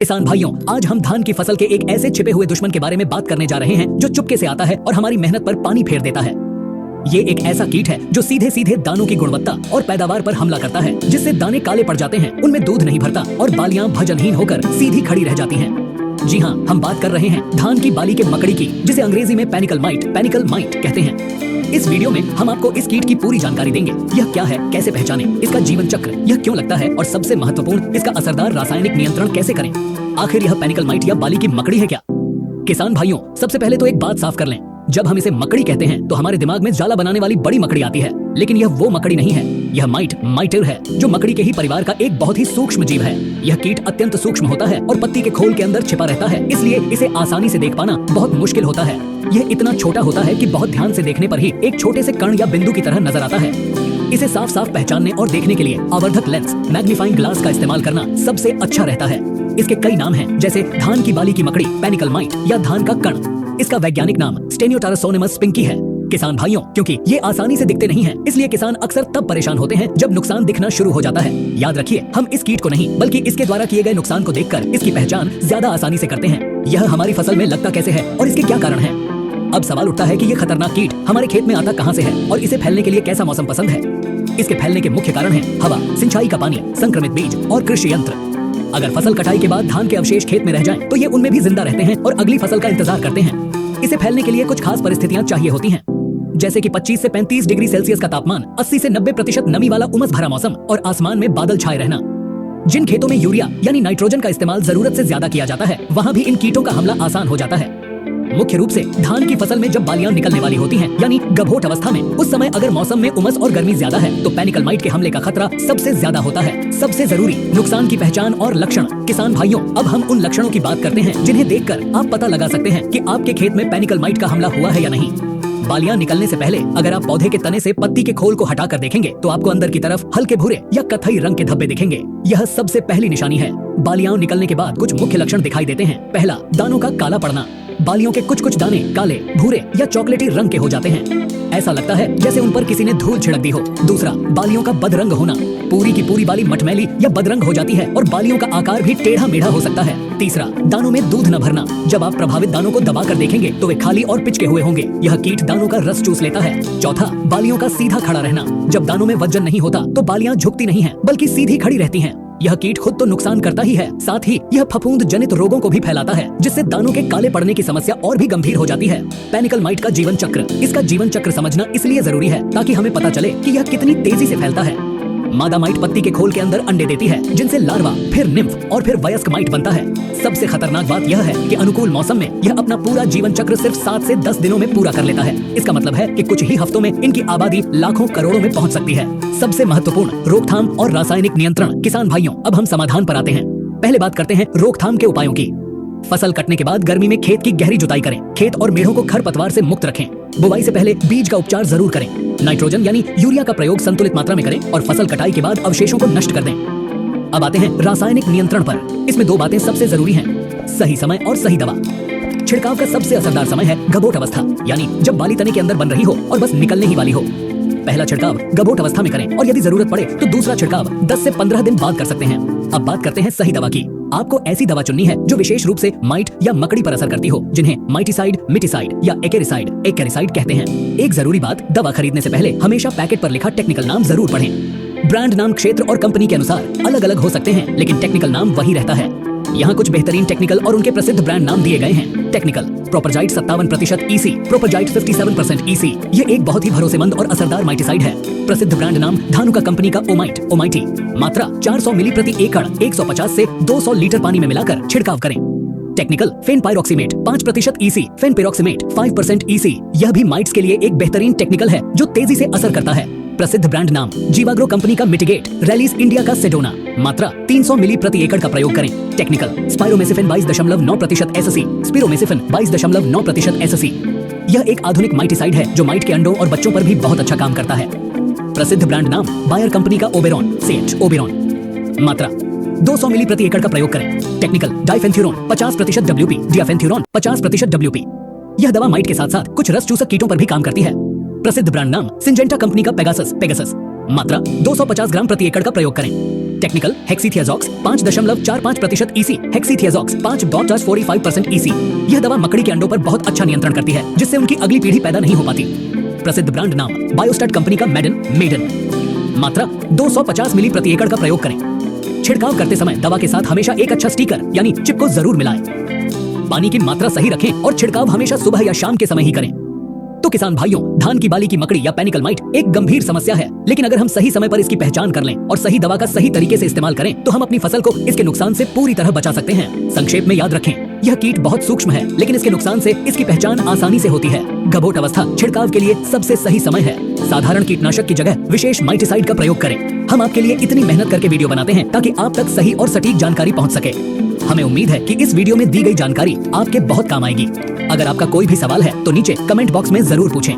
किसान भाइयों, आज हम धान की फसल के एक ऐसे छिपे हुए दुश्मन के बारे में बात करने जा रहे हैं जो चुपके से आता है और हमारी मेहनत पर पानी फेर देता है। ये एक ऐसा कीट है जो सीधे सीधे दानों की गुणवत्ता और पैदावार पर हमला करता है, जिससे दाने काले पड़ जाते हैं, उनमें दूध नहीं भरता और बालियां भजनहीन होकर सीधी खड़ी रह जाती हैं। जी हाँ, हम बात कर रहे हैं धान की बाली के मकड़ी की, जिसे अंग्रेजी में पैनिकल माइट कहते हैं। इस वीडियो में हम आपको इस कीट की पूरी जानकारी देंगे। यह क्या है, कैसे पहचानें, इसका जीवन चक्र, यह क्यों लगता है और सबसे महत्वपूर्ण, इसका असरदार रासायनिक नियंत्रण कैसे करें। आखिर यह पैनिकल माइट या बाली की मकड़ी है क्या? किसान भाइयों, सबसे पहले तो एक बात साफ कर लें, जब हम इसे मकड़ी कहते हैं तो हमारे दिमाग में जाला बनाने वाली बड़ी मकड़ी आती है, लेकिन यह वो मकड़ी नहीं है। यह माइटर है, जो मकड़ी के ही परिवार का एक बहुत ही सूक्ष्म जीव है। यह कीट अत्यंत सूक्ष्म होता है और पत्ती के खोल के अंदर छिपा रहता है, इसलिए इसे आसानी से देख पाना बहुत मुश्किल होता है। यह इतना छोटा होता है कि बहुत ध्यान से देखने पर ही एक छोटे से कण या बिंदु की तरह नजर आता है। इसे साफ साफ पहचानने और देखने के लिए आवर्धक लेंस, मैग्नीफाइंग ग्लास का इस्तेमाल करना सबसे अच्छा रहता है। इसके कई नाम हैं, जैसे धान की बाली की मकड़ी, पैनिकल माइट या धान का कण। इसका वैज्ञानिक नाम स्टेनियोटारसोनेमस पिंकी है। किसान भाइयों, क्योंकि ये आसानी से दिखते नहीं हैं, इसलिए किसान अक्सर तब परेशान होते हैं जब नुकसान दिखना शुरू हो जाता है। याद रखिए, हम इस कीट को नहीं बल्कि इसके द्वारा किए गए नुकसान को देखकर इसकी पहचान ज्यादा आसानी से करते हैं। यह हमारी फसल में लगता कैसे है और इसके क्या कारण है। अब सवाल उठता है कि ये खतरनाक कीट हमारे खेत में आता कहां से है और इसे फैलने के लिए कैसा मौसम पसंद है। इसके फैलने के मुख्य कारण हैं हवा, सिंचाई का पानी, संक्रमित बीज और कृषि यंत्र। अगर फसल कटाई के बाद धान के अवशेष खेत में रह जाएं, तो ये उनमें भी जिंदा रहते हैं और अगली फसल का इंतजार करते हैं। इसे फैलने के लिए कुछ खास परिस्थितियां चाहिए होती हैं, जैसे कि 25 से 35 डिग्री सेल्सियस का तापमान, 80 से 90% नमी वाला उमस भरा मौसम और आसमान में बादल छाए रहना। जिन खेतों में यूरिया यानी नाइट्रोजन का इस्तेमाल जरूरत से ज्यादा किया जाता है, वहाँ भी इन कीटों का हमला आसान हो जाता है। मुख्य रूप से धान की फसल में जब बालियां निकलने वाली होती हैं, यानी गभोट अवस्था में, उस समय अगर मौसम में उमस और गर्मी ज्यादा है, तो पैनिकल माइट के हमले का खतरा सबसे ज्यादा होता है। सबसे जरूरी, नुकसान की पहचान और लक्षण। किसान भाइयों, अब हम उन लक्षणों की बात करते हैं जिन्हें देखकर आप पता लगा सकते हैं कि आपके खेत में पैनिकल माइट का हमला हुआ है या नहीं। बालियां निकलने से पहले अगर आप पौधे के तने से पत्ती के खोल को हटाकर देखेंगे, तो आपको अंदर की तरफ हल्के भूरे या कथई रंग के धब्बे दिखेंगे। यह सबसे पहली निशानी है। बालियां निकलने के बाद कुछ मुख्य लक्षण दिखाई देते हैं। पहला, दानों का काला पड़ना। बालियों के कुछ दाने काले, भूरे या चॉकलेटी रंग के हो जाते हैं। ऐसा लगता है जैसे उन पर किसी ने धूल छिड़क दी हो। दूसरा, बालियों का बदरंग होना। पूरी की पूरी बाली मटमैली या बदरंग हो जाती है और बालियों का आकार भी टेढ़ा मेढ़ा हो सकता है। तीसरा, दानों में दूध न भरना। जब आप प्रभावित दानों को दबाकर देखेंगे तो वे खाली और पिचके हुए होंगे। यह कीट दानों का रस चूस लेता है। चौथा, बालियों का सीधा खड़ा रहना। जब दानों में वजन नहीं होता तो बालियां झुकती नहीं हैं, बल्कि सीधी खड़ी रहती हैं। यह कीट खुद तो नुकसान करता ही है, साथ ही यह फफूंद जनित रोगों को भी फैलाता है, जिससे दानों के काले पड़ने की समस्या और भी गंभीर हो जाती है। पैनिकल माइट का जीवन चक्र। इसका जीवन चक्र समझना इसलिए जरूरी है ताकि हमें पता चले कि यह कितनी तेजी से फैलता है। मादा माइट पत्ती के खोल के अंदर अंडे देती है, जिनसे लार्वा, फिर निम्फ और फिर वयस्क माइट बनता है। सबसे खतरनाक बात यह है कि अनुकूल मौसम में यह अपना पूरा जीवन चक्र सिर्फ 7 से 10 दिनों में पूरा कर लेता है। इसका मतलब है कि कुछ ही हफ्तों में इनकी आबादी लाखों करोड़ों में पहुंच सकती है। सबसे महत्वपूर्ण, रोकथाम और रासायनिक नियंत्रण। किसान भाइयों, अब हम समाधान पर आते हैं। पहले बात करते हैं रोकथाम के उपायों की। फसल कटने के बाद गर्मी में खेत की गहरी जुताई करें। खेत और मेढ़ों को खरपतवार से मुक्त रखें। बुवाई से पहले बीज का उपचार जरूर करें। नाइट्रोजन यानी यूरिया का प्रयोग संतुलित मात्रा में करें और फसल कटाई के बाद अवशेषों को नष्ट कर दें। अब आते हैं रासायनिक नियंत्रण पर। इसमें दो बातें सबसे जरूरी हैं, सही समय और सही दवा। छिड़काव का सबसे असरदार समय है गभोट अवस्था, यानी जब बाली तने के अंदर बन रही हो और बस निकलने ही वाली हो। पहला छिड़काव गभोट अवस्था में करें और यदि जरूरत पड़े तो दूसरा छिड़काव 10 से 15 दिन बाद कर सकते हैं। अब बात करते हैं सही दवा की। आपको ऐसी दवा चुननी है जो विशेष रूप से माइट या मकड़ी पर असर करती हो, जिन्हें माइटिसाइड, मिटिसाइड या एकेरिसाइड कहते हैं। एक जरूरी बात, दवा खरीदने से पहले हमेशा पैकेट पर लिखा टेक्निकल नाम जरूर पढ़ें। ब्रांड नाम क्षेत्र और कंपनी के अनुसार अलग अलग हो सकते हैं, लेकिन टेक्निकल नाम वही रहता है। यहाँ कुछ बेहतरीन टेक्निकल और उनके प्रसिद्ध ब्रांड नाम दिए गए हैं। Technical propargite 57% EC, propargite 57% EC। ये एक बहुत ही भरोसेमंद और असरदार माइटिसाइड है। प्रसिद्ध ब्रांड नाम धानुका कंपनी का ओमाइटी। मात्रा 400 मिली प्रति एकड़ 150 से 200 लीटर पानी में मिलाकर छिड़काव करें। Technical fenpyroximate 5% EC, fenpyroximate 5% EC। यह भी माइट्स के लिए एक बेहतरीन टेक्निकल है जो तेजी से असर करता है। प्रसिद्ध ब्रांड नाम जीवाग्रो कंपनी का मिटिगेट, रैलीज इंडिया का सेडोना। मात्रा 300 मिली प्रति एकड़ का प्रयोग करें। Technical spiromesifen 22.9% SC, spiromesifen 22.9% SC। यह एक आधुनिक माइटिसाइड है जो माइट के अंडों और बच्चों पर भी बहुत अच्छा काम करता है। प्रसिद्ध ब्रांड नाम बायर कंपनी का ओबेरॉन। मात्रा 200 मिली प्रति एकड़ का प्रयोग करें। Technical diafenthiuron 50% WP, diafenthiuron 50% WP। यह दवा माइट के साथ साथ कुछ रस चूसक कीटों पर भी काम करती है। प्रसिद्ध ब्रांड नाम सिंजेंटा कंपनी का पेगासस। मात्रा 250 ग्राम प्रति एकड़ का प्रयोग करें। Technical hexythiazox 5.45% EC, hexythiazox 5.45% EC। यह दवा मकड़ी के अंडों पर बहुत अच्छा नियंत्रण करती है, जिससे उनकी अगली पीढ़ी पैदा नहीं हो पाती। प्रसिद्ध ब्रांड नाम बायोस्टार्ट कंपनी का मेडन। मात्रा 250 मिली प्रति एकड़ का प्रयोग करें। छिड़काव करते समय दवा के साथ हमेशा एक अच्छा स्टिकर यानी चिप को जरूर मिलाएं। पानी की मात्रा सही रखें और छिड़काव हमेशा सुबह या शाम के समय ही करें। तो किसान भाइयों, धान की बाली की मकड़ी या पैनिकल माइट एक गंभीर समस्या है, लेकिन अगर हम सही समय पर इसकी पहचान कर लें और सही दवा का सही तरीके से इस्तेमाल करें तो हम अपनी फसल को इसके नुकसान से पूरी तरह बचा सकते हैं। संक्षेप में याद रखें, यह कीट बहुत सूक्ष्म है, लेकिन इसके नुकसान से इसकी पहचान आसानी से होती है। गभोट अवस्था छिड़काव के लिए सबसे सही समय है। साधारण कीटनाशक की जगह विशेष माइटिसाइड का प्रयोग करें। हम आपके लिए इतनी मेहनत करके वीडियो बनाते हैं ताकि आप तक सही और सटीक जानकारी पहुंच सके। हमें उम्मीद है कि इस वीडियो में दी गई जानकारी आपके बहुत काम आएगी। अगर आपका कोई भी सवाल है तो नीचे कमेंट बॉक्स में जरूर पूछें।